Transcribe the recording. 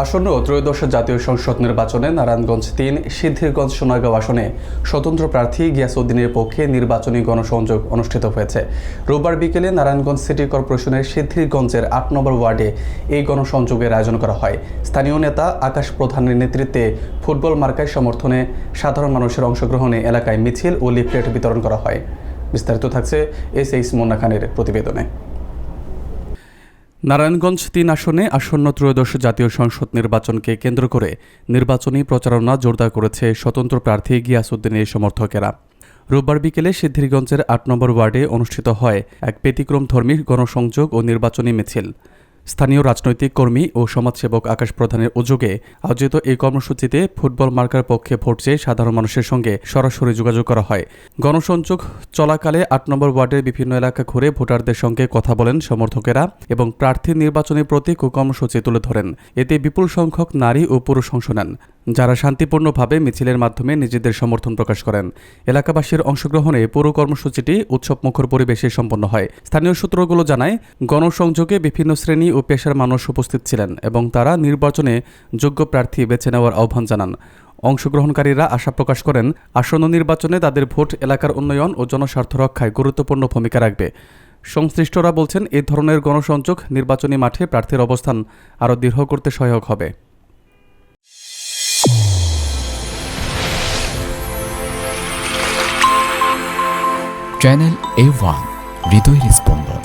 আসন্ন ত্রয়োদশ জাতীয় সংসদ নির্বাচনে নারায়ণগঞ্জ ৩ সিদ্ধিরগঞ্জ সোনাগাঁও আসনে স্বতন্ত্র প্রার্থী গিয়াসউদ্দিনের পক্ষে নির্বাচনী গণসংযোগ অনুষ্ঠিত হয়েছে। রোববার বিকেলে নারায়ণগঞ্জ সিটি কর্পোরেশনের সিদ্ধিরগঞ্জের ৮ নম্বর ওয়ার্ডে এই গণসংযোগের আয়োজন করা হয়। স্থানীয় নেতা আকাশ প্রধানের নেতৃত্বে ফুটবল মার্কায় সমর্থনে সাধারণ মানুষের অংশগ্রহণে এলাকায় মিছিল ও লিফলেট বিতরণ করা হয়। বিস্তারিত থাকছে এস মোন্না খানের প্রতিবেদনে। নারায়ণগঞ্জ ৩ আসনে আসন্ন ত্রয়োদশ জাতীয় সংসদ নির্বাচনকে কেন্দ্র করে নির্বাচনী প্রচারণা জোরদার করেছে স্বতন্ত্র প্রার্থী গিয়াসউদ্দিনের সমর্থকেরা। রোববার বিকেলে সিদ্ধিরগঞ্জের ৮ নম্বর ওয়ার্ডে অনুষ্ঠিত হয় এক ব্যতিক্রমধর্মী গণসংযোগ ও নির্বাচনী মিছিল। স্থানীয় রাজনৈতিক কর্মী ও সমাজসেবক আকাশ প্রধানের উদ্যোগে আয়োজিত এই কর্মসূচিতে ফুটবল মার্কার পক্ষে ভোট চেয়ে সাধারণ মানুষের সঙ্গে সরাসরি যোগাযোগ করা হয়। গণসংযোগ চলাকালে ৮ নম্বর ওয়ার্ডের বিভিন্ন এলাকা ঘুরে ভোটারদের সঙ্গে কথা বলেন সমর্থকেরা এবং প্রার্থীর নির্বাচনী প্রতীক ও কর্মসূচি তুলে ধরেন। এতে বিপুল সংখ্যক নারী ও পুরুষ অংশ নেন, যারা শান্তিপূর্ণভাবে মিছিলের মাধ্যমে নিজেদের সমর্থন প্রকাশ করেন। এলাকাবাসীর অংশগ্রহণে পুরো কর্মসূচিটি উৎসবমুখর পরিবেশে সম্পন্ন হয়। স্থানীয় সূত্রগুলো জানায়, গণসংযোগে বিভিন্ন শ্রেণী ও পেশার মানুষ উপস্থিত ছিলেন এবং তারা নির্বাচনে যোগ্য প্রার্থী বেছে নেওয়ার আহ্বান জানান। অংশগ্রহণকারীরা আশা প্রকাশ করেন, আসন্ন নির্বাচনে তাদের ভোট এলাকার উন্নয়ন ও জনস্বার্থ রক্ষায় গুরুত্বপূর্ণ ভূমিকা রাখবে। সংশ্লিষ্টরা বলছেন, এই ধরনের গণসংযোগ নির্বাচনী মাঠে প্রার্থীর অবস্থান আরও দৃঢ় করতে সহায়ক হবে। চ্যানেল A1 হৃদয়ের স্পন্দন।